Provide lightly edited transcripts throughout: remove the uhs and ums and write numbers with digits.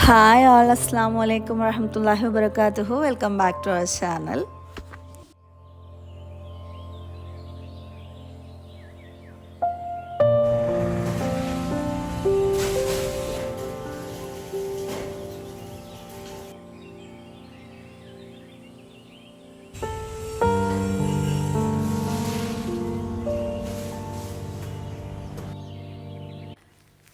Hi all, Assalamu alaikum warahmatullahi wabarakatuh. Welcome back to our channel.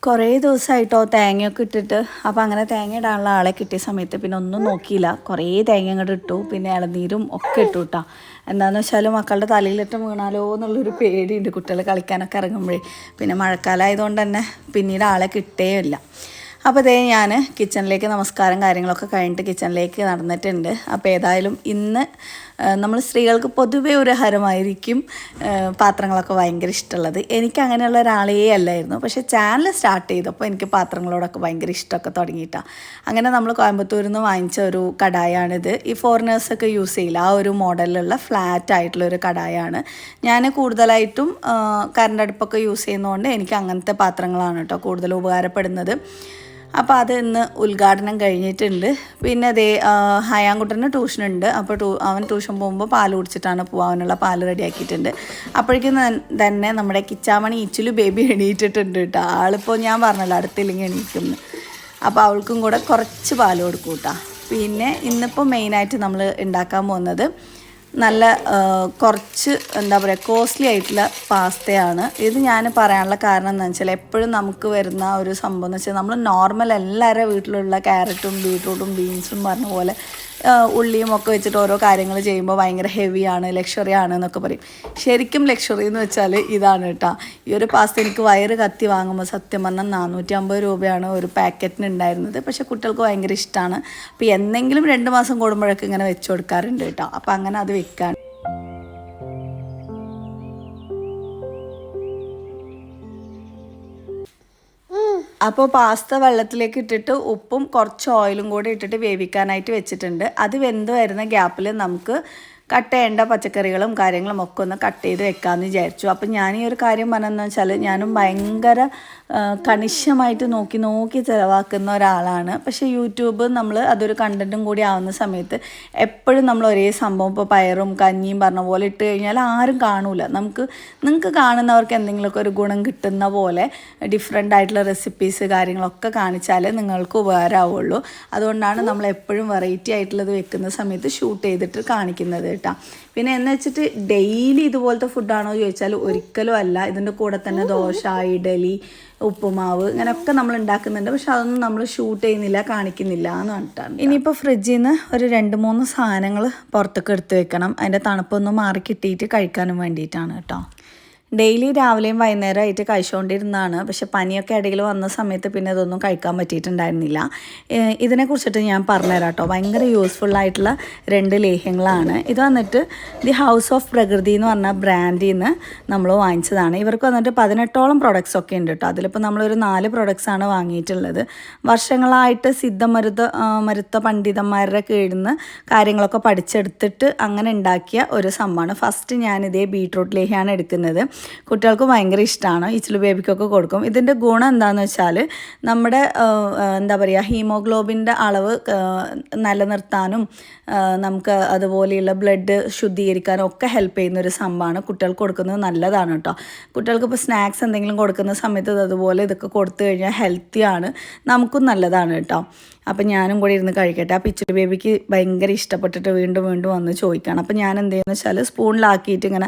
കുറേ ദിവസമായിട്ടോ തേങ്ങയൊക്കെ ഇട്ടിട്ട് അപ്പോൾ അങ്ങനെ തേങ്ങ ഇടാനുള്ള ആളെ കിട്ടിയ സമയത്ത് പിന്നെ ഒന്നും നോക്കിയില്ല, കുറേ തേങ്ങ അങ്ങോട്ട് ഇട്ടു, പിന്നെ ഇളനീരും ഒക്കെ ഇട്ടു കേട്ടോ. എന്താണെന്ന് വെച്ചാൽ മക്കളുടെ തലയിലിട്ട് വീണാലോ എന്നുള്ളൊരു പേടിയുണ്ട് കുട്ടികൾ കളിക്കാനൊക്കെ ഇറങ്ങുമ്പോഴേ. പിന്നെ മഴക്കാലമായതുകൊണ്ട് തന്നെ പിന്നീട് ആളെ കിട്ടേയില്ല. അപ്പോൾ ഇതേ ഞാൻ കിച്ചണിലേക്ക് നമസ്കാരം കാര്യങ്ങളൊക്കെ കഴിഞ്ഞിട്ട് കിച്ചണിലേക്ക് നടന്നിട്ടുണ്ട്. അപ്പോൾ ഏതായാലും ഇന്ന് നമ്മൾ സ്ത്രീകൾക്ക് പൊതുവേ ഒരു ഹരമായിരിക്കും പാത്രങ്ങളൊക്കെ ഭയങ്കര ഇഷ്ടമുള്ളത്. എനിക്ക് അങ്ങനെയുള്ള ഒരാളേ അല്ലായിരുന്നു, പക്ഷേ ചാനൽ സ്റ്റാർട്ട് ചെയ്തപ്പോൾ എനിക്ക് പാത്രങ്ങളോടൊക്കെ ഭയങ്കര ഇഷ്ടമൊക്കെ തുടങ്ങിയിട്ടാണ്. അങ്ങനെ നമ്മൾ കോയമ്പത്തൂരിൽ നിന്ന് വാങ്ങിച്ച ഒരു കടായാണിത്. ഈ ഫോറിനേഴ്സൊക്കെ യൂസ് ചെയ്യില്ല, ആ ഒരു മോഡലിലുള്ള ഫ്ലാറ്റ് ആയിട്ടുള്ളൊരു കടായാണ്. ഞാൻ കൂടുതലായിട്ടും കറണ്ട് അടുപ്പൊക്കെ യൂസ് ചെയ്യുന്നതുകൊണ്ട് എനിക്ക് അങ്ങനത്തെ പാത്രങ്ങളാണ് കേട്ടോ കൂടുതൽ ഉപകാരപ്പെടുന്നത്. അപ്പോൾ അത് ഇന്ന് ഉദ്ഘാടനം കഴിഞ്ഞിട്ടുണ്ട്. പിന്നെ അതേ ഹയാൻകുട്ടന് ട്യൂഷനുണ്ട്. അപ്പോൾ അവൻ ട്യൂഷൻ പോകുമ്പോൾ പാൽ കുടിച്ചിട്ടാണ് പോകാനുള്ള പാൽ റെഡിയാക്കിയിട്ടുണ്ട്. അപ്പോഴേക്കും തന്നെ നമ്മുടെ കിച്ചാമണി ഇച്ചിലു ബേബി എണീറ്റിട്ടുണ്ട് കേട്ടോ. ആളിപ്പോൾ ഞാൻ പറഞ്ഞല്ലോ അടുത്തില്ലെങ്കിൽ എണീക്കുന്നു. അപ്പോൾ അവൾക്കും കൂടെ കുറച്ച് പാൽ കൊടുക്കും കേട്ടോ. പിന്നെ ഇന്നിപ്പോൾ മെയിനായിട്ട് നമ്മൾ ഉണ്ടാക്കാൻ പോകുന്നത് നല്ല കുറച്ച് എന്താ പറയുക കോസ്റ്റ്ലി ആയിട്ടുള്ള പാസ്തയാണ്. ഇത് ഞാൻ പറയാനുള്ള കാരണം എന്താണെന്ന് വെച്ചാൽ എപ്പോഴും നമുക്ക് വരുന്ന ഒരു സംഭവം എന്ന് വെച്ചാൽ നമ്മൾ നോർമൽ എല്ലാവരുടെ വീട്ടിലുള്ള ക്യാരറ്റും ബീട്രൂട്ടും ബീൻസും പറഞ്ഞ പോലെ ഉള്ളിയും ഒക്കെ വെച്ചിട്ട് ഓരോ കാര്യങ്ങൾ ചെയ്യുമ്പോൾ ഭയങ്കര ഹെവിയാണ്, ലക്ഷറി ആണ് എന്നൊക്കെ പറയും. ശരിക്കും ലക്ഷറി എന്ന് വെച്ചാൽ ഇതാണ് കേട്ടോ. ഈ ഒരു പാസ്ത എനിക്ക് വയറ് കത്തി വാങ്ങുമ്പോൾ സത്യം പറഞ്ഞാൽ 450 രൂപയാണ് ഒരു പാക്കറ്റിന് ഉണ്ടായിരുന്നത്. പക്ഷേ കുട്ടികൾക്ക് ഭയങ്കര ഇഷ്ടമാണ്. അപ്പോൾ എന്തെങ്കിലും 2 മാസം കൂടുമ്പോഴൊക്കെ ഇങ്ങനെ വെച്ച് കൊടുക്കാറുണ്ട് കേട്ടോ. അപ്പോൾ അങ്ങനെ അത് വെക്കാൻ അപ്പോൾ പാസ്ത വെള്ളത്തിലേക്ക് ഇട്ടിട്ട് ഉപ്പും കുറച്ച് ഓയിലും കൂടി ഇട്ടിട്ട് വേവിക്കാനായിട്ട് വെച്ചിട്ടുണ്ട്. അത് വെന്ത് വരുന്ന ഗ്യാപ്പിൽ നമുക്ക് കട്ട് ചെയ്യേണ്ട പച്ചക്കറികളും കാര്യങ്ങളും ഒക്കെ ഒന്ന് കട്ട് ചെയ്ത് വെക്കാമെന്ന് വിചാരിച്ചു. അപ്പം ഞാൻ ഈ ഒരു കാര്യം പറഞ്ഞതെന്ന് വെച്ചാൽ ഞാനും ഭയങ്കര കണിശമായിട്ട് നോക്കി ചിലവാക്കുന്ന ഒരാളാണ്. പക്ഷേ യൂട്യൂബ് നമ്മൾ അതൊരു കണ്ടൻറ്റും കൂടി ആവുന്ന സമയത്ത് എപ്പോഴും നമ്മൾ ഒരേ സംഭവം ഇപ്പോൾ പയറും കഞ്ഞിയും പറഞ്ഞ പോലെ ഇട്ട് കഴിഞ്ഞാൽ ആരും കാണൂല. നിങ്ങൾക്ക് കാണുന്നവർക്ക് എന്തെങ്കിലുമൊക്കെ ഒരു ഗുണം കിട്ടുന്ന പോലെ ഡിഫറെൻ്റ് ആയിട്ടുള്ള റെസിപ്പീസ് കാര്യങ്ങളൊക്കെ കാണിച്ചാലേ നിങ്ങൾക്ക് ഉപകാരമാവുള്ളൂ. അതുകൊണ്ടാണ് നമ്മൾ എപ്പോഴും വെറൈറ്റി ആയിട്ടുള്ളത് വെക്കുന്ന സമയത്ത് ഷൂട്ട് ചെയ്തിട്ട് കാണിക്കുന്നത് കേട്ടോ. പിന്നെ എന്ന് വെച്ചിട്ട് ഡെയിലി ഇതുപോലത്തെ ഫുഡാണോ ചോദിച്ചാൽ ഒരിക്കലും അല്ല. ഇതിൻ്റെ കൂടെ തന്നെ ദോശ, ഇഡലി, ഉപ്പുമാവ് ഇങ്ങനെയൊക്കെ നമ്മൾ ഉണ്ടാക്കുന്നുണ്ട്. പക്ഷെ അതൊന്നും നമ്മൾ ഷൂട്ട് ചെയ്യുന്നില്ല, കാണിക്കുന്നില്ല എന്ന് പറഞ്ഞിട്ടാണ്. ഇനിയിപ്പോൾ ഫ്രിഡ്ജിൽ നിന്ന് ഒരു 2-3 സാധനങ്ങൾ പുറത്തേക്ക് എടുത്ത് വെക്കണം. അതിൻ്റെ തണുപ്പൊന്നും മാറി കിട്ടിയിട്ട് കഴിക്കാനും വേണ്ടിയിട്ടാണ് കേട്ടോ. ഡെയിലി രാവിലെയും വൈകുന്നേരമായിട്ട് കഴിച്ചുകൊണ്ടിരുന്നതാണ്. പക്ഷെ പനിയൊക്കെ ഇടയിൽ വന്ന സമയത്ത് പിന്നെ ഇതൊന്നും കഴിക്കാൻ പറ്റിയിട്ടുണ്ടായിരുന്നില്ല. ഇതിനെക്കുറിച്ചിട്ട് ഞാൻ പറഞ്ഞുതരാം കേട്ടോ. ഭയങ്കര യൂസ്ഫുള്ളായിട്ടുള്ള 2 ലേഹ്യങ്ങളാണ്. ഇത് വന്നിട്ട് ദി ഹൗസ് ഓഫ് പ്രകൃതി എന്ന് പറഞ്ഞ ബ്രാൻഡിൽ നിന്ന് നമ്മൾ വാങ്ങിച്ചതാണ്. ഇവർക്ക് വന്നിട്ട് 18ഓളം പ്രൊഡക്ട്സ് ഒക്കെ ഉണ്ട് കേട്ടോ. അതിലിപ്പോൾ നമ്മളൊരു 4 പ്രൊഡക്ട്സാണ് വാങ്ങിയിട്ടുള്ളത്. വർഷങ്ങളായിട്ട് മരുത്ത പണ്ഡിതന്മാരുടെ കീഴിൽ നിന്ന് കാര്യങ്ങളൊക്കെ പഠിച്ചെടുത്തിട്ട് അങ്ങനെ ഉണ്ടാക്കിയ ഒരു സംഭവമാണ്. ഫസ്റ്റ് ഞാനിതേ ബീട്രൂട്ട് ലേഹ്യമാണ് എടുക്കുന്നത്. കുട്ടികൾക്ക് ഭയങ്കര ഇഷ്ടമാണ്. ഇച്ചിലു ബേബിക്കൊക്കെ കൊടുക്കും. ഇതിൻ്റെ ഗുണം എന്താണെന്ന് വെച്ചാൽ നമ്മുടെ എന്താ പറയുക ഹീമോഗ്ലോബിൻ്റെ അളവ് നിലനിർത്താനും നമുക്ക് അതുപോലെയുള്ള ബ്ലഡ് ശുദ്ധീകരിക്കാനും ഒക്കെ ഹെൽപ്പ് ചെയ്യുന്നൊരു സംഭവമാണ്. കുട്ടികൾക്ക് കൊടുക്കുന്നത് നല്ലതാണ് കേട്ടോ. കുട്ടികൾക്ക് ഇപ്പോൾ സ്നാക്സ് എന്തെങ്കിലും കൊടുക്കുന്ന സമയത്ത് അതുപോലെ ഇതൊക്കെ കൊടുത്തു കഴിഞ്ഞാൽ ഹെൽത്തിയാണ്, നമുക്കും നല്ലതാണ് കേട്ടോ. അപ്പം ഞാനും കൂടി ഇരുന്ന് കഴിക്കട്ടെ. അപ്പോൾ ഇച്ചിരി ബേബിക്ക് ഭയങ്കര ഇഷ്ടപ്പെട്ടിട്ട് വീണ്ടും വന്ന് ചോദിക്കണം. അപ്പോൾ ഞാൻ എന്ത് ചെയ്യുന്നത് വെച്ചാൽ സ്പൂണിലാക്കിയിട്ട് ഇങ്ങനെ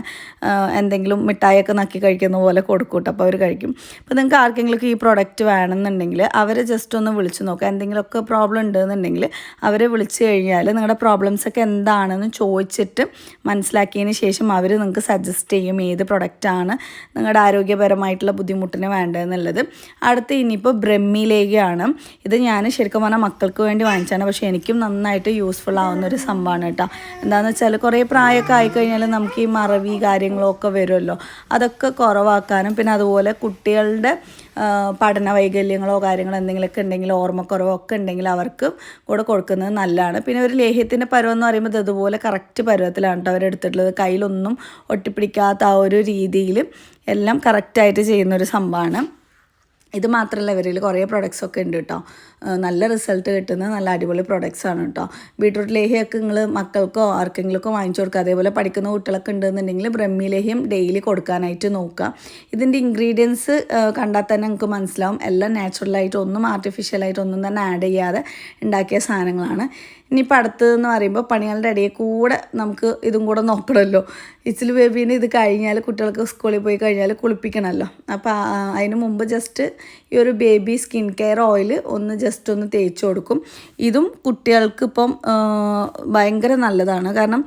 എന്തെങ്കിലും മിഠായിയൊക്കെ നക്കി കഴിക്കുന്ന പോലെ കൊടുക്കും കേട്ടോ. അപ്പോൾ അവർ കഴിക്കും. അപ്പോൾ നിങ്ങൾക്ക് ആർക്കെങ്കിലും ഈ പ്രോഡക്റ്റ് വേണമെന്നുണ്ടെങ്കിൽ അവരെ ജസ്റ്റ് ഒന്ന് വിളിച്ച് നോക്കുക. എന്തെങ്കിലുമൊക്കെ പ്രോബ്ലം ഉണ്ടെന്നുണ്ടെങ്കിൽ അവരെ വിളിച്ച് കഴിഞ്ഞാൽ നിങ്ങളുടെ പ്രോബ്ലംസൊക്കെ എന്താണെന്ന് ചോദിച്ചിട്ട് മനസ്സിലാക്കിയതിന് ശേഷം അവർ നിങ്ങൾക്ക് സജസ്റ്റ് ചെയ്യും ഏത് പ്രൊഡക്റ്റാണ് നിങ്ങളുടെ ആരോഗ്യപരമായിട്ടുള്ള ബുദ്ധിമുട്ടിന് വേണ്ടതെന്നുള്ളത്. അടുത്ത് ഇനിയിപ്പോൾ ബ്രഹ്മിലേഖയാണ്. ഇത് ഞാൻ ശരിക്കും പറഞ്ഞാൽ മക്കൾക്ക് വേണ്ടി വാങ്ങിച്ചാണ്. പക്ഷേ എനിക്കും നന്നായിട്ട് യൂസ്ഫുൾ ആവുന്ന ഒരു സംഭവമാണ് കേട്ടോ. എന്താണെന്ന് വെച്ചാൽ കുറേ പ്രായമൊക്കെ ആയിക്കഴിഞ്ഞാൽ നമുക്ക് ഈ മറവി കാര്യങ്ങളൊക്കെ വരുമല്ലോ, അതൊക്കെ കുറവാക്കാനും പിന്നെ അതുപോലെ കുട്ടികളുടെ പഠന വൈകല്യങ്ങളോ കാര്യങ്ങളോ എന്തെങ്കിലുമൊക്കെ ഉണ്ടെങ്കിൽ ഓർമ്മക്കുറവോ ഒക്കെ ഉണ്ടെങ്കിൽ അവർക്ക് കൂടെ കൊടുക്കുന്നത് നല്ലതാണ്. പിന്നെ ഒരു ലേഹ്യത്തിൻ്റെ പരുവം എന്ന് പറയുമ്പോൾ അതുപോലെ കറക്റ്റ് പരുവത്തിലാണ് കേട്ടോ അവരെടുത്തിട്ടുള്ളത്. കയ്യിലൊന്നും ഒട്ടിപ്പിടിക്കാത്ത ആ ഒരു രീതിയിൽ എല്ലാം കറക്റ്റായിട്ട് ചെയ്യുന്നൊരു സംഭവമാണ്. ഇത് മാത്രമല്ല ഇവരിൽ കുറേ പ്രൊഡക്ട്സൊക്കെ ഉണ്ട് കേട്ടോ. നല്ല റിസൾട്ട് കിട്ടുന്ന നല്ല അടിപൊളി പ്രൊഡക്ട്സ് ആണ് കേട്ടോ. ബീട്രൂട്ട് ലേഹ്യമൊക്കെ നിങ്ങൾ മക്കൾക്കോ ആർക്കെങ്കിലുമൊക്കെ വാങ്ങിച്ചു കൊടുക്കുക. അതേപോലെ പഠിക്കുന്ന കുട്ടികളൊക്കെ ഉണ്ടെന്നുണ്ടെങ്കിൽ ബ്രഹ്മി ലേഹ്യം ഡെയിലി കൊടുക്കാനായിട്ട് നോക്കുക. ഇതിൻ്റെ ഇൻഗ്രീഡിയൻസ് കണ്ടാൽ തന്നെ നിങ്ങൾക്ക് മനസ്സിലാവും, എല്ലാം നാച്ചുറലായിട്ട് ഒന്നും ആർട്ടിഫിഷ്യലായിട്ട് ഒന്നും തന്നെ ആഡ് ചെയ്യാതെ ഉണ്ടാക്കിയ സാധനങ്ങളാണ്. ഇനിയിപ്പോൾ അടുത്തതെന്ന് പറയുമ്പോൾ പണികളുടെ ഇടയിൽ കൂടെ നമുക്ക് ഇതും കൂടെ നോക്കണമല്ലോ. ഇച്ചിൽ ബേബീന് ഇത് കഴിഞ്ഞാൽ കുട്ടികൾക്ക് സ്കൂളിൽ പോയി കഴിഞ്ഞാൽ കുളിപ്പിക്കണമല്ലോ. അപ്പോൾ അതിന് മുമ്പ് ജസ്റ്റ് ഈ ഒരു baby skin care oil just ഒന്ന് തേച്ച് കൊടുക്കും. ഇതും കുട്ടികൾക്ക് ഇപ്പം ഭയങ്കര നല്ലതാണ്. കാരണം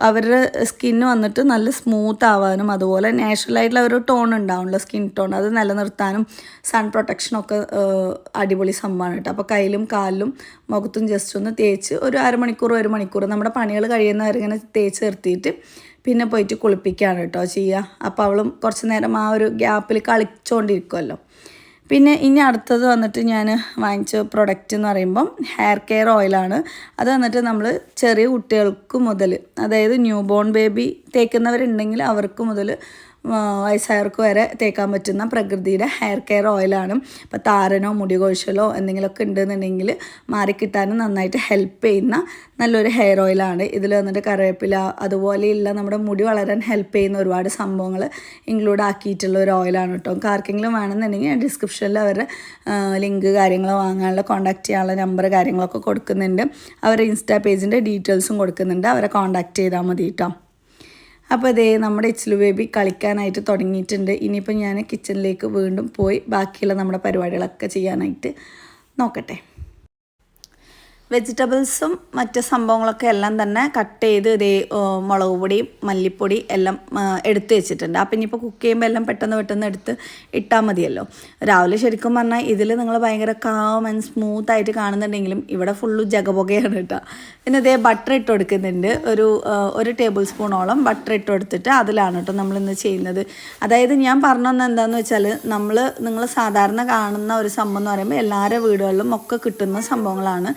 അവരുടെ സ്കിന്ന് വന്നിട്ട് നല്ല സ്മൂത്ത് ആവാനും അതുപോലെ നാച്ചുറലായിട്ടുള്ള ഒരു ടോൺ ഉണ്ടാവുമല്ലോ, സ്കിൻ ടോൺ, അത് നിലനിർത്താനും സൺ പ്രൊട്ടക്ഷനൊക്കെ അടിപൊളി സംഭവമാണ് കേട്ടോ. അപ്പോൾ കയ്യിലും കാലിലും മുഖത്തും ജസ്റ്റ് ഒന്ന് തേച്ച് ഒരു 1 മണിക്കൂർ നമ്മുടെ പണികൾ കഴിയുന്നവരിങ്ങനെ തേച്ച് നിർത്തിയിട്ട് പിന്നെ പോയിട്ട് കുളിപ്പിക്കുകയാണ് കേട്ടോ ചെയ്യുക. അപ്പോൾ അവളും കുറച്ച് നേരം ആ ഒരു ഗ്യാപ്പിൽ കളിച്ചുകൊണ്ടിരിക്കുമല്ലോ. പിന്നെ ഇനി അടുത്തത് വന്നിട്ട് ഞാൻ വാങ്ങിച്ച പ്രൊഡക്റ്റ് എന്ന് പറയുമ്പം ഹെയർ കെയർ ഓയിലാണ്. അത് വന്നിട്ട് നമ്മൾ ചെറിയ കുട്ടികൾക്ക് മുതൽ, അതായത് ന്യൂ ബോൺ ബേബി തേക്കുന്നവരുണ്ടെങ്കിൽ അവർക്ക് മുതൽ വയസ്സായവർക്ക് വരെ തേക്കാൻ പറ്റുന്ന പ്രകൃതിയുടെ ഹെയർ കെയർ ഓയിലാണ്. ഇപ്പോൾ താരനോ മുടി കൊഴിച്ചലോ എന്തെങ്കിലുമൊക്കെ ഉണ്ടെന്നുണ്ടെങ്കിൽ മാറിക്കിട്ടാനും നന്നായിട്ട് ഹെൽപ്പ് ചെയ്യുന്ന നല്ലൊരു ഹെയർ ഓയിലാണ്. ഇതിൽ വന്നിട്ട് കറിവേപ്പില അതുപോലെയുള്ള നമ്മുടെ മുടി വളരാൻ ഹെൽപ്പ് ചെയ്യുന്ന ഒരുപാട് സംഭവങ്ങൾ ഇൻക്ലൂഡ് ആക്കിയിട്ടുള്ള ഒരു ഓയിലാണ് കേട്ടോ. ആർക്കെങ്കിലും വേണമെന്നുണ്ടെങ്കിൽ ഞാൻ ഡിസ്ക്രിപ്ഷനിൽ അവരുടെ ലിങ്ക് കാര്യങ്ങൾ വാങ്ങാനുള്ള കോൺടാക്റ്റ് ചെയ്യാനുള്ള നമ്പർ കാര്യങ്ങളൊക്കെ കൊടുക്കുന്നുണ്ട്. അവരുടെ ഇൻസ്റ്റാ പേജിൻ്റെ ഡീറ്റെയിൽസും കൊടുക്കുന്നുണ്ട്. അവരെ കോൺടാക്റ്റ് ചെയ്താൽ മതി കേട്ടോ. അപ്പോൾ ഇതേ നമ്മുടെ ഇച്ചിലു ബേബി കളിക്കാനായിട്ട് തുടങ്ങിയിട്ടുണ്ട്. ഇനിയിപ്പോൾ ഞാൻ കിച്ചണിലേക്ക് വീണ്ടും പോയി ബാക്കിയുള്ള നമ്മുടെ പരിപാടികളൊക്കെ ചെയ്യാനായിട്ട് നോക്കട്ടെ. വെജിറ്റബിൾസും മറ്റ് സംഭവങ്ങളൊക്കെ എല്ലാം തന്നെ കട്ട് ചെയ്ത് ഇതേ മുളക് പൊടി മല്ലിപ്പൊടി എല്ലാം എടുത്ത് വെച്ചിട്ടുണ്ട്. അപ്പം ഇനിയിപ്പോൾ കുക്ക് ചെയ്യുമ്പോൾ എല്ലാം പെട്ടെന്ന് എടുത്ത് ഇട്ടാൽ മതിയല്ലോ. രാവിലെ ശരിക്കും പറഞ്ഞാൽ ഇതിൽ നിങ്ങൾ ഭയങ്കര കാം ആൻഡ് സ്മൂത്തായിട്ട് കാണുന്നുണ്ടെങ്കിലും ഇവിടെ ഫുള്ള് ജഗപുകയാണ് കേട്ടോ. പിന്നെ ഇതേ ബട്ടർ ഇട്ട് കൊടുക്കുന്നുണ്ട്. ഒരു ടേബിൾ സ്പൂണോളം ബട്ടർ ഇട്ട് കൊടുത്തിട്ട് അതിലാണ് കേട്ടോ നമ്മളിന്ന് ചെയ്യുന്നത്. അതായത് ഞാൻ പറഞ്ഞതെന്ന് എന്താണെന്ന് വെച്ചാൽ നിങ്ങൾ സാധാരണ കാണുന്ന ഒരു സംഭവം എന്ന് പറയുമ്പോൾ എല്ലാവരുടെ വീടുകളിലും ഒക്കെ കിട്ടുന്ന സംഭവങ്ങളാണ്.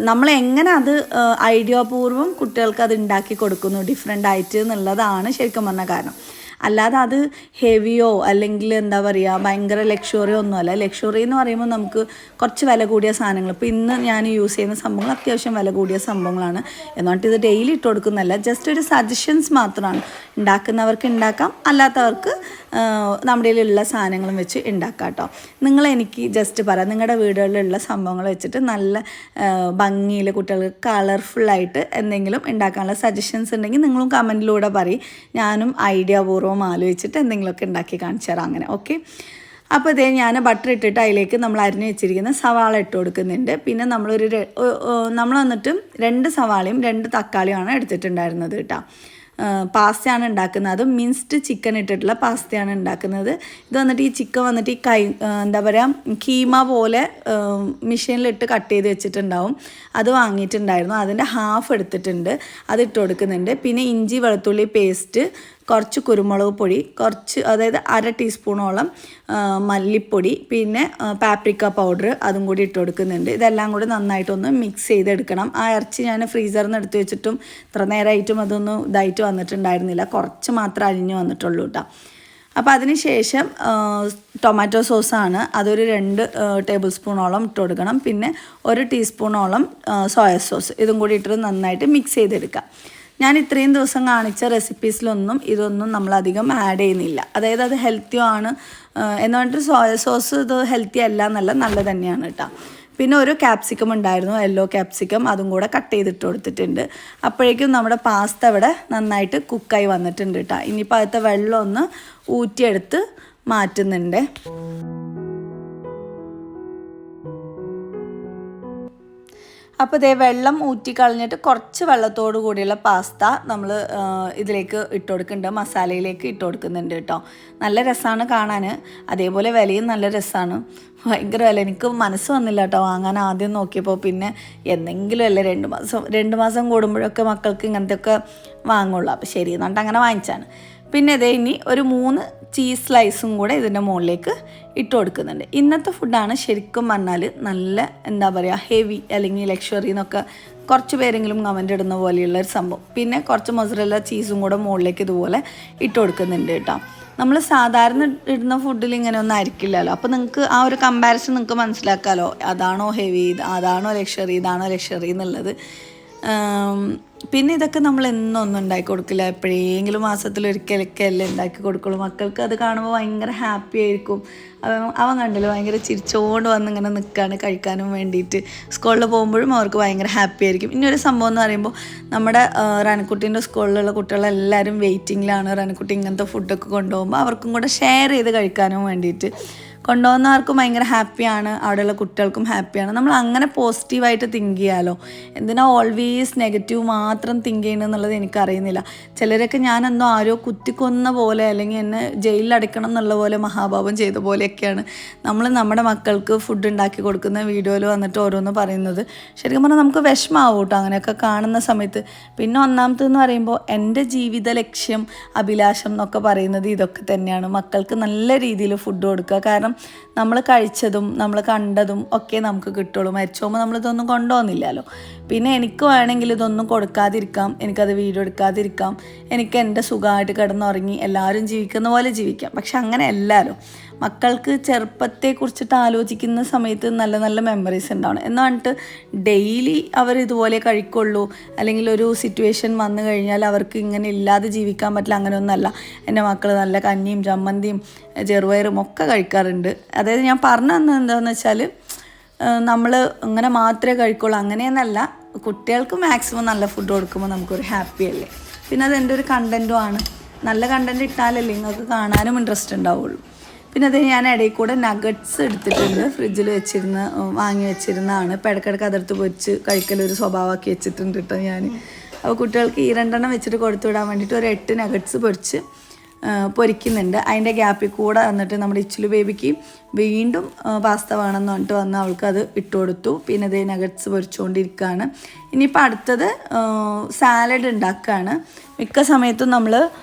നമ്മൾ എങ്ങനെ അത് ഐഡിയാപൂർവ്വം കുട്ടികൾക്ക് അത് ഉണ്ടാക്കി കൊടുക്കുന്നു ഡിഫറെൻ്റ് ആയിട്ട് എന്നുള്ളതാണ് ശരിക്കും പറഞ്ഞ കാരണം. അല്ലാതെ അത് ഹെവിയോ അല്ലെങ്കിൽ എന്താ പറയുക ഭയങ്കര ലക്ഷറിയോ ഒന്നുമല്ല. ലക്ഷറി എന്ന് പറയുമ്പോൾ നമുക്ക് കുറച്ച് വില കൂടിയ സാധനങ്ങൾ, ഇപ്പോൾ ഇന്ന് ഞാൻ യൂസ് ചെയ്യുന്ന സംഭവങ്ങൾ അത്യാവശ്യം വില കൂടിയ സംഭവങ്ങളാണ്. എന്നിട്ട് ഇത് ഡെയിലി ഇട്ട് കൊടുക്കുന്നതല്ല, ജസ്റ്റ് ഒരു സജഷൻസ് മാത്രമാണ്. ഉണ്ടാക്കുന്നവർക്ക് ഉണ്ടാക്കാം, അല്ലാത്തവർക്ക് നമ്മുടെ കയ്യിലുള്ള സാധനങ്ങളും വെച്ച് ഉണ്ടാക്കാം കേട്ടോ. എനിക്ക് ജസ്റ്റ് പറയാം, നിങ്ങളുടെ വീടുകളിലുള്ള സംഭവങ്ങൾ വെച്ചിട്ട് നല്ല ഭംഗിയിൽ കുട്ടികൾക്ക് കളർഫുള്ളായിട്ട് എന്തെങ്കിലും ഉണ്ടാക്കാനുള്ള സജഷൻസ് ഉണ്ടെങ്കിൽ നിങ്ങളും കമൻറ്റിലൂടെ പറയും. ഞാനും ഐഡിയ പൂർവ്വം ആലോചിച്ചിട്ട് എന്തെങ്കിലുമൊക്കെ ഉണ്ടാക്കി കാണിച്ചു തരാം. അങ്ങനെ ഓക്കെ. അപ്പോൾ ഇതേ ഞാൻ ബട്ടർ ഇട്ടിട്ട് അതിലേക്ക് നമ്മൾ അരിഞ്ഞ് വെച്ചിരിക്കുന്ന സവാള ഇട്ട് കൊടുക്കുന്നുണ്ട്. പിന്നെ നമ്മൾ വന്നിട്ട് 2 സവാളയും 2 തക്കാളിയുമാണ് എടുത്തിട്ടുണ്ടായിരുന്നത് കേട്ടോ. പാസ്തയാണ് ഉണ്ടാക്കുന്നത്. അത് മിൻസ്ഡ് ചിക്കൻ ഇട്ടിട്ടുള്ള പാസ്തയാണ് ഉണ്ടാക്കുന്നത്. ഇത് വന്നിട്ട് ഈ ചിക്കൻ വന്നിട്ട് ഈ എന്താ പറയുക കീമ പോലെ മെഷീനിലിട്ട് കട്ട് ചെയ്ത് വെച്ചിട്ടുണ്ടാവും. അത് വാങ്ങിയിട്ടുണ്ടായിരുന്നു. അതിൻ്റെ ഹാഫ് എടുത്തിട്ടുണ്ട്, അത് ഇട്ട് കൊടുക്കുന്നുണ്ട്. പിന്നെ ഇഞ്ചി വെളുത്തുള്ളി പേസ്റ്റ്, കുറച്ച് കുരുമുളക് പൊടി, അതായത് 1/2 ടീസ്പൂണോളം മല്ലിപ്പൊടി, പിന്നെ പാപ്രിക്ക പൗഡർ അതും കൂടി ഇട്ട് കൊടുക്കുന്നുണ്ട്. ഇതെല്ലാം കൂടി നന്നായിട്ടൊന്ന് മിക്സ് ചെയ്തെടുക്കണം. ആ ഇറച്ചി ഞാൻ ഫ്രീസറിൽ നിന്ന് എടുത്ത് വെച്ചിട്ടും ഇത്ര നേരമായിട്ടും അതൊന്നും ഇതായിട്ട് വന്നിട്ടുണ്ടായിരുന്നില്ല, കുറച്ച് മാത്രം അലിഞ്ഞു വന്നിട്ടുള്ളൂ കേട്ടോ. അപ്പോൾ അതിന് ശേഷം ടൊമാറ്റോ സോസാണ്, അതൊരു 2 ടേബിൾ സ്പൂണോളം ഇട്ട് കൊടുക്കണം. പിന്നെ 1 ടീസ്പൂണോളം സോയ സോസ്, ഇതും കൂടി ഇട്ടിട്ട് നന്നായിട്ട് മിക്സ് ചെയ്തെടുക്കാം. ഞാൻ ഇത്രയും ദിവസം കാണിച്ച റെസിപ്പീസിലൊന്നും ഇതൊന്നും നമ്മളധികം ആഡ് ചെയ്യുന്നില്ല. അതായത് അത് ഹെൽത്തിയും ആണ് എന്ന് പറഞ്ഞിട്ട് സോയ സോസ് ഇത് ഹെൽത്തി അല്ല എന്നല്ല, നല്ലത് തന്നെയാണ് കേട്ടോ. പിന്നെ ഒരു ക്യാപ്സിക്കം ഉണ്ടായിരുന്നു, യെല്ലോ ക്യാപ്സിക്കം, അതും കൂടെ കട്ട് ചെയ്തിട്ട് കൊടുത്തിട്ടുണ്ട്. അപ്പോഴേക്കും നമ്മുടെ പാസ്ത ഇവിടെ നന്നായിട്ട് കുക്കായി വന്നിട്ടുണ്ട് കേട്ടോ. ഇനിയിപ്പോൾ അതിലത്തെ വെള്ളം ഒന്ന് ഊറ്റിയെടുത്ത് മാറ്റുന്നുണ്ട്. അപ്പോൾ ഇതേ വെള്ളം ഊറ്റിക്കളഞ്ഞിട്ട് കുറച്ച് വെള്ളത്തോട് കൂടിയുള്ള പാസ്ത നമ്മൾ ഇതിലേക്ക് ഇട്ട് കൊടുക്കുന്നുണ്ട്, മസാലയിലേക്ക് ഇട്ട് കൊടുക്കുന്നുണ്ട് കേട്ടോ. നല്ല രസമാണ് കാണാൻ, അതേപോലെ വിലയും നല്ല രസമാണ്. ഭയങ്കര വില, എനിക്ക് മനസ്സ് വന്നില്ല കേട്ടോ വാങ്ങാൻ ആദ്യം നോക്കിയപ്പോൾ. പിന്നെ എന്തെങ്കിലും അല്ലേ 2 മാസം കൂടുമ്പോഴൊക്കെ മക്കൾക്ക് ഇങ്ങനത്തെയൊക്കെ വാങ്ങുള്ളൂ. അപ്പോൾ ശരി എന്നിട്ട് അങ്ങനെ വാങ്ങിച്ചാണ്. പിന്നെ ഇതേ ഇനി ഒരു 3 ചീസ് സ്ലൈസും കൂടെ ഇതിൻ്റെ മുകളിലേക്ക് ഇട്ട് കൊടുക്കുന്നുണ്ട്. ഇന്നത്തെ ഫുഡാണ് ശരിക്കും പറഞ്ഞാൽ നല്ല എന്താ പറയുക ഹെവി അല്ലെങ്കിൽ ലക്ഷറി എന്നൊക്കെ കുറച്ച് പേരെങ്കിലും കമൻ്റ് ഇടുന്ന പോലെയുള്ള ഒരു സംഭവം. പിന്നെ കുറച്ച് മൊസറല്ല ചീസും കൂടെ മുകളിലേക്ക് ഇതുപോലെ ഇട്ട് കൊടുക്കുന്നുണ്ട് കേട്ടോ. നമ്മൾ സാധാരണ ഇടുന്ന ഫുഡിൽ ഇങ്ങനെ ഒന്നും ആയിരിക്കില്ലല്ലോ. അപ്പോൾ നിങ്ങൾക്ക് ആ ഒരു കമ്പാരിസൺ നിങ്ങൾക്ക് മനസ്സിലാക്കാമല്ലോ, അതാണോ ഹെവി, അതാണോ ലക്ഷറി, ഇതാണോ ലക്ഷറി എന്നുള്ളത്. പിന്നെ ഇതൊക്കെ നമ്മൾ എന്നൊന്നും ഉണ്ടാക്കി കൊടുക്കില്ല, എപ്പോഴെങ്കിലും മാസത്തിലൊരിക്കലൊക്കെ അല്ലേ ഉണ്ടാക്കി കൊടുക്കുള്ളൂ. മക്കൾക്ക് അത് കാണുമ്പോൾ ഭയങ്കര ഹാപ്പി ആയിരിക്കും. അവൻ കണ്ടില്ല ഭയങ്കര ചിരിച്ചോണ്ട് വന്ന് ഇങ്ങനെ നിൽക്കുകയാണ് കഴിക്കാനും വേണ്ടിയിട്ട്. സ്കൂളിൽ പോകുമ്പോഴും അവർക്ക് ഭയങ്കര ഹാപ്പി ആയിരിക്കും. ഇനിയൊരു സംഭവം എന്ന് പറയുമ്പോൾ നമ്മുടെ റനക്കുട്ടീൻ്റെ സ്കൂളിലുള്ള കുട്ടികളെല്ലാവരും വെയിറ്റിങ്ങിലാണ്. റനക്കുട്ടി ഇങ്ങനത്തെ ഫുഡൊക്കെ കൊണ്ടുപോകുമ്പോൾ അവർക്കും കൂടെ ഷെയർ ചെയ്ത് കഴിക്കാനും വേണ്ടിയിട്ട്. കൊണ്ടുപോകുന്നവർക്കും ഭയങ്കര ഹാപ്പിയാണ്, അവിടെയുള്ള കുട്ടികൾക്കും ഹാപ്പിയാണ്. നമ്മൾ അങ്ങനെ പോസിറ്റീവായിട്ട് തിങ്ക് ചെയ്യാമല്ലോ. എന്തിനാ ഓൾവേസ് നെഗറ്റീവ് മാത്രം തിങ്ക് ചെയ്യണമെന്നുള്ളത് എനിക്കറിയുന്നില്ല. ചിലരൊക്കെ ഞാനെന്തോ ആരോ കുത്തിക്കൊന്ന പോലെ അല്ലെങ്കിൽ എന്നെ ജയിലിൽ അടയ്ക്കണം എന്നുള്ള പോലെ മഹാഭാവം ചെയ്ത പോലെയൊക്കെയാണ് നമ്മൾ നമ്മുടെ മക്കൾക്ക് ഫുഡ് ഉണ്ടാക്കി കൊടുക്കുന്ന വീഡിയോയിൽ വന്നിട്ട് ഓരോന്ന് പറയുന്നത്. ശരിക്കും പറഞ്ഞാൽ നമുക്ക് വിഷമാവും കേട്ടോ അങ്ങനെയൊക്കെ കാണുന്ന സമയത്ത്. പിന്നെ ഒന്നാമത്തെന്ന് പറയുമ്പോൾ എൻ്റെ ജീവിത ലക്ഷ്യം, അഭിലാഷം എന്നൊക്കെ പറയുന്നത് ഇതൊക്കെ തന്നെയാണ്. മക്കൾക്ക് നല്ല രീതിയിൽ ഫുഡ് കൊടുക്കുക. കാരണം നമ്മൾ കഴിച്ചതും നമ്മൾ കണ്ടതും ഒക്കെ നമുക്ക് കിട്ടുള്ളൂ. മരിച്ചോമ്പോൾ നമ്മളിതൊന്നും കൊണ്ടുപോകുന്നില്ലല്ലോ. പിന്നെ എനിക്ക് വേണമെങ്കിൽ ഇതൊന്നും കൊടുക്കാതിരിക്കാം, എനിക്കത് വീഡിയോ എടുക്കാതിരിക്കാം, എനിക്ക് എൻ്റെ സുഖമായിട്ട് കിടന്നുറങ്ങി എല്ലാവരും ജീവിക്കുന്ന പോലെ ജീവിക്കാം. പക്ഷെ അങ്ങനെ എല്ലാവരും മക്കൾക്ക് ചെറുപ്പത്തെക്കുറിച്ചിട്ട് ആലോചിക്കുന്ന സമയത്ത് നല്ല നല്ല മെമ്മറീസ് ഉണ്ടാവണം. എന്ന് പറഞ്ഞിട്ട് ഡെയിലി അവർ ഇതുപോലെ കഴിക്കുള്ളൂ, അല്ലെങ്കിൽ ഒരു സിറ്റുവേഷൻ വന്നു കഴിഞ്ഞാൽ അവർക്ക് ഇങ്ങനെ ഇല്ലാതെ ജീവിക്കാൻ പറ്റില്ല, അങ്ങനെയൊന്നുമല്ല. എൻ്റെ മക്കൾ നല്ല കഞ്ഞിയും ചമ്മന്തിയും ചെറുപയറും ഒക്കെ കഴിക്കാറുണ്ട്. അതായത് ഞാൻ പറഞ്ഞു തന്നത് എന്താണെന്ന് വെച്ചാൽ നമ്മൾ ഇങ്ങനെ മാത്രമേ കഴിക്കുള്ളൂ അങ്ങനെയെന്നല്ല. കുട്ടികൾക്ക് മാക്സിമം നല്ല ഫുഡ് കൊടുക്കുമ്പോൾ നമുക്കൊരു ഹാപ്പി അല്ലേ. പിന്നെ അത് എൻ്റെ ഒരു കണ്ടൻറ്റും ആണ്. നല്ല കണ്ടൻറ്റ് ഇട്ടാലല്ലേ നിങ്ങൾക്ക് കാണാനും ഇൻട്രസ്റ്റ് ഉണ്ടാവുള്ളൂ. പിന്നെ അത് ഞാൻ ഇടയിൽ കൂടെ നഗറ്റ്സ് എടുത്തിട്ടുണ്ട്, ഫ്രിഡ്ജിൽ വാങ്ങി വെച്ചിരുന്നതാണ്. ഇപ്പോൾ ഇടയ്ക്കിടയ്ക്ക് അതെടുത്ത് പൊരിച്ച് കഴിക്കലൊരു സ്വഭാവമാക്കി വെച്ചിട്ടുണ്ട് കേട്ടോ ഞാൻ. അപ്പോൾ കുട്ടികൾക്ക് ഈ 2 വെച്ചിട്ട് കൊടുത്തു വിടാൻ വേണ്ടിയിട്ട് ഒരു 8 നഗറ്റ്സ് പൊരിക്കുന്നുണ്ട്. അതിൻ്റെ ഗ്യാപ്പിൽ കൂടെ വന്നിട്ട് നമ്മുടെ ഇച്ചിലു ബേബിക്ക് വീണ്ടും പാസ്ത വേണമെന്ന് പറഞ്ഞിട്ട് വന്ന് അവൾക്കത് ഇട്ട് കൊടുത്തു. പിന്നെ അതേ നഗറ്റ്സ് പൊരിച്ചുകൊണ്ടിരിക്കുകയാണ്. ഇനിയിപ്പോൾ അടുത്തത് സാലഡ് ഉണ്ടാക്കുകയാണ്. മിക്ക സമയത്തും നമ്മൾ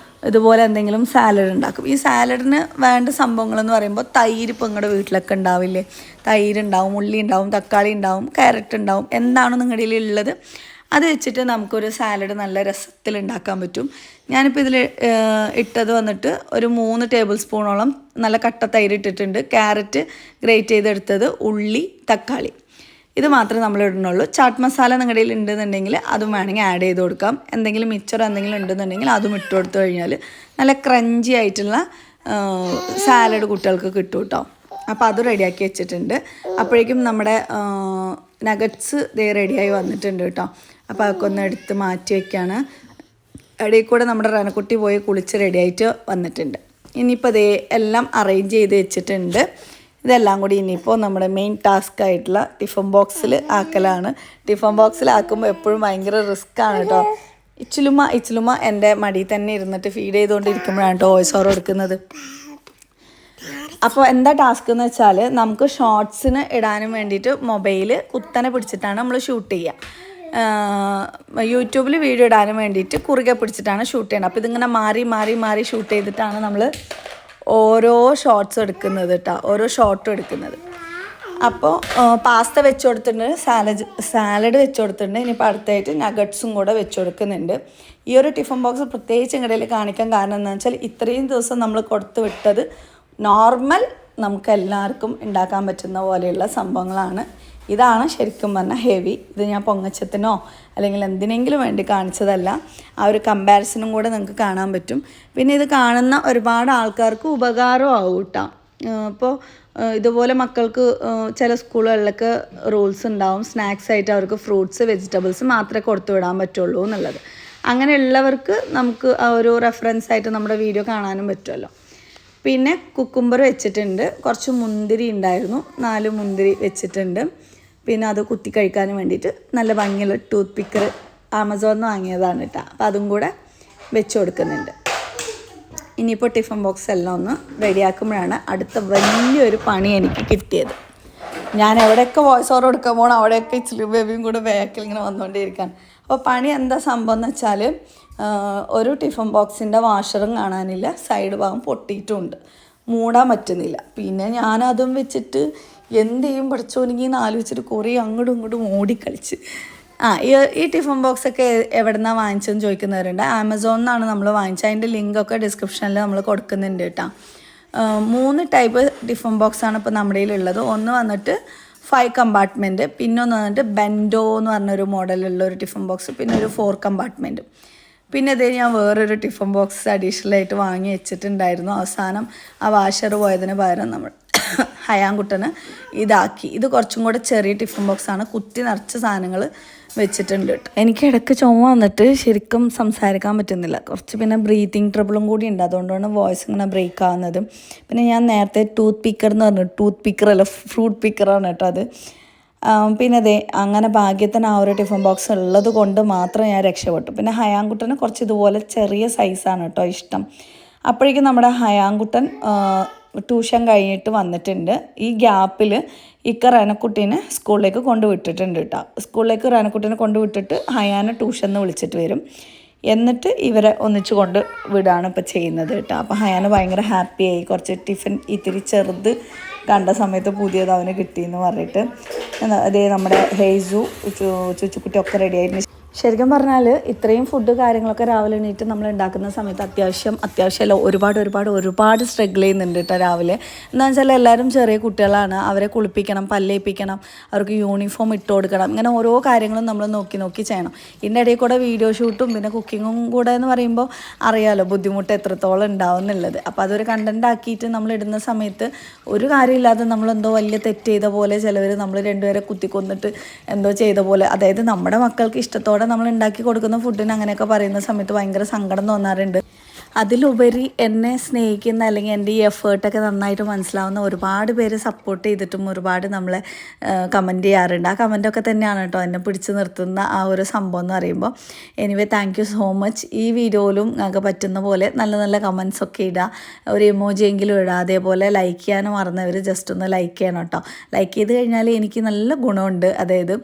ഇതുപോലെ എന്തെങ്കിലും സാലഡ് ഉണ്ടാക്കും. ഈ സാലഡിന് വേണ്ട സംഭവങ്ങളെന്ന് പറയുമ്പോൾ തൈര് ഇപ്പോൾ നിങ്ങളുടെ വീട്ടിലൊക്കെ ഉണ്ടാവില്ലേ, തൈരുണ്ടാവും, ഉള്ളി ഉണ്ടാവും, തക്കാളി ഉണ്ടാവും, ക്യാരറ്റ് ഉണ്ടാവും, എന്താണോ നിങ്ങളുടെ ഉള്ളത് അത് വെച്ചിട്ട് നമുക്കൊരു സാലഡ് നല്ല രസത്തിൽ ഉണ്ടാക്കാൻ പറ്റും. ഞാനിപ്പോൾ ഇതിൽ ഇട്ടത് വന്നിട്ട് ഒരു 3 ടേബിൾ സ്പൂണോളം നല്ല കട്ട തൈര് ഇട്ടിട്ടുണ്ട്, ക്യാരറ്റ് ഗ്രേറ്റ് ചെയ്തെടുത്തത്, ഉള്ളി, തക്കാളി, ഇത് മാത്രമേ നമ്മൾ ഇടണുള്ളൂ. ചാട്ട് മസാല നിങ്ങളുടെ കയ്യിൽ ഉണ്ടെന്നുണ്ടെങ്കിൽ അതും വേണമെങ്കിൽ ആഡ് ചെയ്ത് കൊടുക്കാം. എന്തെങ്കിലും മിക്സർ എന്തെങ്കിലും ഉണ്ടെന്നുണ്ടെങ്കിൽ അതും ഇട്ട് കൊടുത്തു കഴിഞ്ഞാൽ നല്ല ക്രഞ്ചി ആയിട്ടുള്ള സാലഡ് കുട്ടികൾക്ക് കിട്ടും കേട്ടോ. അപ്പോൾ അത് റെഡിയാക്കി വെച്ചിട്ടുണ്ട്. അപ്പോഴേക്കും നമ്മുടെ നഗറ്റ്സ് റെഡിയായി വന്നിട്ടുണ്ട് കേട്ടോ. അപ്പോൾ അതൊക്കെ ഒന്ന് എടുത്ത് മാറ്റി വയ്ക്കുകയാണ്. ഇടയിൽ കൂടെ നമ്മുടെ റനക്കുട്ടി പോയി കുളിച്ച് റെഡിയായിട്ട് വന്നിട്ടുണ്ട്. ഇനിയിപ്പോൾ എല്ലാം അറേഞ്ച് ചെയ്ത് വെച്ചിട്ടുണ്ട്. ഇതെല്ലാം കൂടി ഇനിയിപ്പോൾ നമ്മുടെ മെയിൻ ടാസ്ക് ആയിട്ടുള്ള ടിഫിൻ ബോക്സിൽ ആക്കലാണ്. ടിഫിൻ ബോക്സിൽ ആക്കുമ്പോൾ എപ്പോഴും ഭയങ്കര റിസ്ക്കാണ് കേട്ടോ. ഇച്ചിലുമ്മ എൻ്റെ മടിയിൽ തന്നെ ഇരുന്നിട്ട് ഫീഡ് ചെയ്തുകൊണ്ടിരിക്കുമ്പോഴാണ് കേട്ടോ വോയിസ് ഓവർ കൊടുക്കുന്നത്. അപ്പോൾ എന്താ ടാസ്ക് എന്ന് വെച്ചാൽ നമുക്ക് ഷോർട്സിന് ഇടാനും വേണ്ടിയിട്ട് മൊബൈൽ കുത്തനെ പിടിച്ചിട്ടാണ് നമ്മൾ ഷൂട്ട് ചെയ്യുക. യൂട്യൂബിൽ വീഡിയോ ഇടാനും വേണ്ടിയിട്ട് കുറുകെ പിടിച്ചിട്ടാണ് ഷൂട്ട് ചെയ്യുന്നത്. അപ്പോൾ ഇതിങ്ങനെ മാറി ഷൂട്ട് ചെയ്തിട്ടാണ് നമ്മൾ ഓരോ ഷോർട്സും എടുക്കുന്നത് കേട്ടോ, ഓരോ ഷോർട്ടും എടുക്കുന്നത്. അപ്പോൾ പാസ്ത വെച്ച് കൊടുത്തിട്ടുണ്ട്, സാലഡ് വെച്ച് കൊടുത്തിട്ടുണ്ട്. ഇനിയിപ്പോൾ അടുത്തായിട്ട് നഗറ്റ്സും കൂടെ വെച്ച് കൊടുക്കുന്നുണ്ട്. ഈ ഒരു ടിഫിൻ ബോക്സ് പ്രത്യേകിച്ച് ഇങ്ങടയിൽ കാണിക്കാൻ കാരണം എന്താണെന്ന് വെച്ചാൽ ഇത്രയും ദിവസം നമ്മൾ കൊടുത്തു വിട്ടത് നോർമൽ നമുക്ക് എല്ലാവർക്കും ഉണ്ടാക്കാൻ പറ്റുന്ന പോലെയുള്ള സംഭവങ്ങളാണ്. ഇതാണ് ശരിക്കും പറഞ്ഞാൽ ഹെവി. ഇത് ഞാൻ പൊങ്ങച്ചത്തിനോ അല്ലെങ്കിൽ എന്തിനെങ്കിലും വേണ്ടി കാണിച്ചതല്ല. ആ ഒരു കമ്പാരിസണും കൂടെ നിങ്ങൾക്ക് കാണാൻ പറ്റും. പിന്നെ ഇത് കാണുന്ന ഒരുപാട് ആൾക്കാർക്ക് ഉപകാരമാവും കേട്ടോ. അപ്പോൾ ഇതുപോലെ മക്കൾക്ക് ചില സ്കൂളുകളിലൊക്കെ റൂൾസ് ഉണ്ടാവും, സ്നാക്സ് ആയിട്ട് അവർക്ക് ഫ്രൂട്ട്സ്, വെജിറ്റബിൾസ് മാത്രമേ കൊടുത്തു വിടാൻ പറ്റുള്ളൂ എന്നുള്ളത്. അങ്ങനെയുള്ളവർക്ക് നമുക്ക് ആ ഒരു റെഫറൻസ് ആയിട്ട് നമ്മുടെ വീഡിയോ കാണാനും പറ്റുമല്ലോ. പിന്നെ കുക്കുംബർ വെച്ചിട്ടുണ്ട്, കുറച്ച് മുന്തിരി ഉണ്ടായിരുന്നു, 4 മുന്തിരി വെച്ചിട്ടുണ്ട്. പിന്നെ അത് കുത്തി കഴിക്കാനും വേണ്ടിയിട്ട് നല്ല ഭംഗിയുള്ള ടൂത്ത് പിക്കർ ആമസോണിൽ നിന്ന് വാങ്ങിയതാണ് കേട്ടോ. അപ്പോൾ അതും കൂടെ വെച്ച് കൊടുക്കുന്നുണ്ട്. ഇനിയിപ്പോൾ ടിഫിൻ ബോക്സ് എല്ലാം ഒന്ന് റെഡിയാക്കുമ്പോഴാണ് അടുത്ത വലിയൊരു പണി എനിക്ക് കിട്ടിയത്. ഞാൻ എവിടെയൊക്കെ വോയിസ് ഓവർ കൊടുക്കാൻ പോകണം അവിടെയൊക്കെ ഇച്ചിരി ബേബിയും കൂടെ ബാക്കിൽ ഇങ്ങനെ വന്നുകൊണ്ടിരിക്കുകയാണ്. അപ്പോൾ പണി എന്താ സംഭവം എന്ന് വെച്ചാൽ ഒരു ടിഫിൻ ബോക്സിൻ്റെ വാഷറും കാണാനില്ല, സൈഡ് ഭാഗം പൊട്ടിയിട്ടുമുണ്ട്, മൂടാൻ പറ്റുന്നില്ല. പിന്നെ ഞാനതും വെച്ചിട്ട് എന്ത് ചെയ്യും പഠിച്ചോനെങ്കിൽ ആലോചിച്ചിട്ട് കുറേ അങ്ങോട്ടും ഇങ്ങോട്ടും ഓടിക്കളിച്ച് ഈ ടിഫിൻ ബോക്സ് ഒക്കെ എവിടെ നിന്നാണ് വാങ്ങിച്ചതെന്ന് ചോദിക്കുന്നവരുണ്ട്. ആമസോണിൽ നിന്നാണ് നമ്മൾ വാങ്ങിച്ചത്. അതിൻ്റെ ലിങ്കൊക്കെ ഡിസ്ക്രിപ്ഷനിൽ നമ്മൾ കൊടുക്കുന്നുണ്ട് കേട്ടോ. 3 ടൈപ്പ് ടിഫിൻ ബോക്സാണ് ഇപ്പോൾ നമ്മുടെ കയ്യിലുള്ളത്. ഒന്ന് വന്നിട്ട് 5 കമ്പാർട്ട്മെൻറ്റ്, പിന്നെ ഒന്ന് വന്നിട്ട് ബെൻഡോ എന്ന് പറഞ്ഞൊരു മോഡലുള്ള ഒരു ടിഫിൻ ബോക്സ്, പിന്നെ ഒരു 4 കമ്പാർട്ട്മെൻറ്റ്. പിന്നെ ഇതേ ഞാൻ വേറൊരു ടിഫിൻ ബോക്സ് അഡീഷണലായിട്ട് വാങ്ങി വെച്ചിട്ടുണ്ടായിരുന്നു. അവസാനം ആ വാഷർ പോയതിന് പകരം നമ്മൾ ഹയാൻകുട്ടന് ഇതാക്കി. ഇത് കുറച്ചും കൂടെ ചെറിയ ടിഫിൻ ബോക്സാണ്, കുത്തി നിറച്ച സാധനങ്ങൾ വെച്ചിട്ടുണ്ട് കേട്ടോ. എനിക്ക് ഇടയ്ക്ക് ചുമ വന്നിട്ട് ശരിക്കും സംസാരിക്കാൻ പറ്റുന്നില്ല. കുറച്ച് പിന്നെ ബ്രീത്തിങ് ട്രബിളും കൂടി ഉണ്ട്, അതുകൊണ്ടാണ് വോയിസ് ഇങ്ങനെ ബ്രേക്ക് ആവുന്നത്. പിന്നെ ഞാൻ നേരത്തെ ടൂത്ത് പിക്കർ എന്ന് പറഞ്ഞു, ടൂത്ത് പിക്കറല്ല ഫ്രൂട്ട് പിക്കറാണ് കേട്ടോ അത്. പിന്നെ അതെ അങ്ങനെ ഭാഗ്യത്തിന് ആ ഒരു ടിഫിൻ ബോക്സ് ഉള്ളത് കൊണ്ട് മാത്രം ഞാൻ രക്ഷപ്പെട്ടു. പിന്നെ ഹയാൻകുട്ടന് കുറച്ച് ഇതുപോലെ ചെറിയ സൈസാണ് കേട്ടോ ഇഷ്ടം. അപ്പോഴേക്കും നമ്മുടെ ഹയാൻകുട്ടൻ ട്യൂഷൻ കഴിഞ്ഞിട്ട് വന്നിട്ടുണ്ട്. ഈ ഗ്യാപ്പിൽ റനക്കുട്ടീനെ സ്കൂളിലേക്ക് കൊണ്ടുവിട്ടിട്ടുണ്ട് കേട്ടോ. സ്കൂളിലേക്ക് റനക്കുട്ടീനെ കൊണ്ടുവിട്ടിട്ട് ഹയാനെ ട്യൂഷന് വിളിച്ചിട്ട് വരും. എന്നിട്ട് ഇവരെ ഒന്നിച്ച് കൊണ്ട് വിടുകയാണ് ഇപ്പോൾ ചെയ്യുന്നത് കേട്ടോ. അപ്പോൾ ഹയാന് ഭയങ്കര ഹാപ്പിയായി. കുറച്ച് ടിഫിൻ ഇത്തിരി ചെറുത് കണ്ട സമയത്ത് പുതിയത് അവന് കിട്ടിയെന്ന് പറഞ്ഞിട്ട് അതേ നമ്മുടെ ഹെയ്സു ചുച്ചുക്കുട്ടി ഒക്കെ റെഡി ആയിട്ട്. ശരിക്കും പറഞ്ഞാൽ ഇത്രയും ഫുഡ് കാര്യങ്ങളൊക്കെ രാവിലെ എണീറ്റ് നമ്മൾ ഉണ്ടാക്കുന്ന സമയത്ത് അത്യാവശ്യമല്ല ഒരുപാട് സ്ട്രഗിൾ ചെയ്യുന്നുണ്ട് കേട്ടോ രാവിലെ. എന്താണെന്ന് വെച്ചാൽ എല്ലാവരും ചെറിയ കുട്ടികളാണ്, അവരെ കുളിപ്പിക്കണം, പല്ലേപ്പിക്കണം, അവർക്ക് യൂണിഫോം ഇട്ട് കൊടുക്കണം, ഇങ്ങനെ ഓരോ കാര്യങ്ങളും നമ്മൾ നോക്കി ചെയ്യണം. ഇതിൻ്റെ ഇടയിൽ കൂടെ വീഡിയോ ഷൂട്ടും പിന്നെ കുക്കിങ്ങും കൂടെ എന്ന് പറയുമ്പോൾ അറിയാമല്ലോ ബുദ്ധിമുട്ട് എത്രത്തോളം ഉണ്ടാവും എന്നുള്ളത്. അപ്പോൾ അതൊരു കണ്ടൻ്റ് ആക്കിയിട്ട് നമ്മൾ ഇടുന്ന സമയത്ത് ഒരു കാര്യമില്ലാതെ നമ്മളെന്തോ വലിയ തെറ്റ് ചെയ്ത പോലെ ചിലവർ നമ്മൾ രണ്ടുപേരെ കുത്തിക്കൊന്നിട്ട് എന്തോ ചെയ്ത പോലെ, അതായത് നമ്മുടെ മക്കൾക്ക് ഇഷ്ടത്തോടെ നമ്മൾ ഉണ്ടാക്കി കൊടുക്കുന്ന ഫുഡിന് അങ്ങനെയൊക്കെ പറയുന്ന സമയത്ത് ഭയങ്കര സങ്കടം തോന്നാറുണ്ട്. അതിലുപരി എന്നെ സ്നേഹിക്കുന്ന അല്ലെങ്കിൽ എൻ്റെ ഈ എഫേർട്ടൊക്കെ നന്നായിട്ട് മനസ്സിലാവുന്ന ഒരുപാട് പേര് സപ്പോർട്ട് ചെയ്തിട്ടും ഒരുപാട് നമ്മളെ കമൻറ്റ് ചെയ്യാറുണ്ട്. ആ കമൻറ്റൊക്കെ തന്നെയാണ് കേട്ടോ എന്നെ പിടിച്ചു നിർത്തുന്ന ആ ഒരു സംഭവം എന്ന് പറയുമ്പോൾ. Anyway thank you so much. ഈ വീഡിയോയിലും ഞങ്ങൾക്ക് പറ്റുന്ന പോലെ നല്ല നല്ല കമൻസൊക്കെ ഇടുക, ഒരു ഇമോജിയെങ്കിലും ഇടുക. അതേപോലെ ലൈക്ക് ചെയ്യാനും മറന്നവർ ജസ്റ്റ് ഒന്ന് ലൈക്ക് ചെയ്യണം കേട്ടോ. ലൈക്ക് ചെയ്ത് കഴിഞ്ഞാൽ എനിക്ക് നല്ല ഗുണമുണ്ട്, അതായത്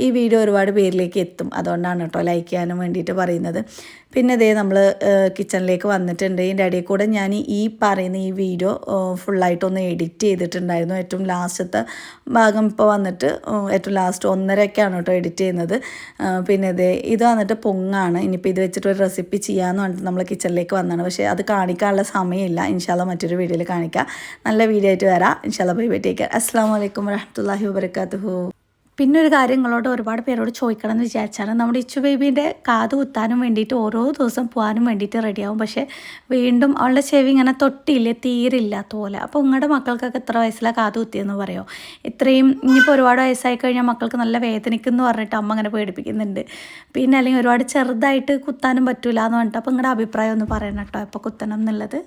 ഈ വീഡിയോ ഒരുപാട് പേരിലേക്ക് എത്തും. അതുകൊണ്ടാണ് കേട്ടോ ലൈക്ക് ചെയ്യാനും വേണ്ടിയിട്ട് പറയുന്നത്. പിന്നെ ഇതേ നമ്മൾ കിച്ചണിലേക്ക് വന്നിട്ടുണ്ട്. ഇതിൻ്റെ ഇടയിൽ കൂടെ ഞാൻ ഈ പറയുന്ന ഈ വീഡിയോ ഫുള്ളായിട്ടൊന്ന് എഡിറ്റ് ചെയ്തിട്ടുണ്ടായിരുന്നു. ഏറ്റവും ലാസ്റ്റത്തെ ഭാഗം ഇപ്പോൾ വന്നിട്ട് ഏറ്റവും ലാസ്റ്റ് 1:30 കേട്ടോ എഡിറ്റ് ചെയ്യുന്നത്. പിന്നെ ഇത് വന്നിട്ട് പൊങ്ങാണ്. ഇനിയിപ്പോൾ ഇത് വെച്ചിട്ട് ഒരു റെസിപ്പി ചെയ്യാമെന്ന് പറഞ്ഞിട്ട് നമ്മൾ കിച്ചണിലേക്ക് വന്നതാണ്. പക്ഷേ അത് കാണിക്കാനുള്ള സമയമില്ല. ഇൻഷാല്ല മറ്റൊരു വീഡിയോയിൽ കാണിക്കാം. നല്ല വീഡിയോ ആയിട്ട് വരാം. ഇൻഷാല്ല ബൈ ബൈ, ടേക്ക് കെയർ. അസ്സലാമു അലൈക്കും വറഹ്മത്തുള്ളാഹി വബറകാതുഹു. പിന്നെ ഒരു കാര്യം നിങ്ങളോട് ഒരുപാട് പേരോട് ചോദിക്കണം എന്ന് വിചാരിച്ചാണ്. നമ്മുടെ ഇച്ചു ബേബീൻ്റെ കാത് കുത്താനും വേണ്ടിയിട്ട് ഓരോ ദിവസം പോകാനും വേണ്ടിയിട്ട് റെഡിയാവും. പക്ഷേ വീണ്ടും അവളുടെ ചെവി ഇങ്ങനെ തൊട്ടിയില്ലേ, തീരില്ലാത്ത പോലെ. അപ്പോൾ നിങ്ങളുടെ മക്കൾക്കൊക്കെ എത്ര വയസ്സിലാണ് കാത് കുത്തിയെന്ന് പറയുമോ? ഇത്രയും ഇനിയിപ്പോൾ ഒരുപാട് വയസ്സായി കഴിഞ്ഞാൽ മക്കൾക്ക് നല്ല വേദനിക്കുമെന്ന് പറഞ്ഞിട്ട് അമ്മ അങ്ങനെ പേടിപ്പിക്കുന്നുണ്ട്. പിന്നെ അല്ലെങ്കിൽ ഒരുപാട് ചെറുതായിട്ട് കുത്താനും പറ്റില്ല എന്ന് പറഞ്ഞിട്ട്. അപ്പോൾ നിങ്ങളുടെ അഭിപ്രായം ഒന്ന് പറയണം കേട്ടോ എപ്പോൾ കുത്തണം എന്നുള്ളത്.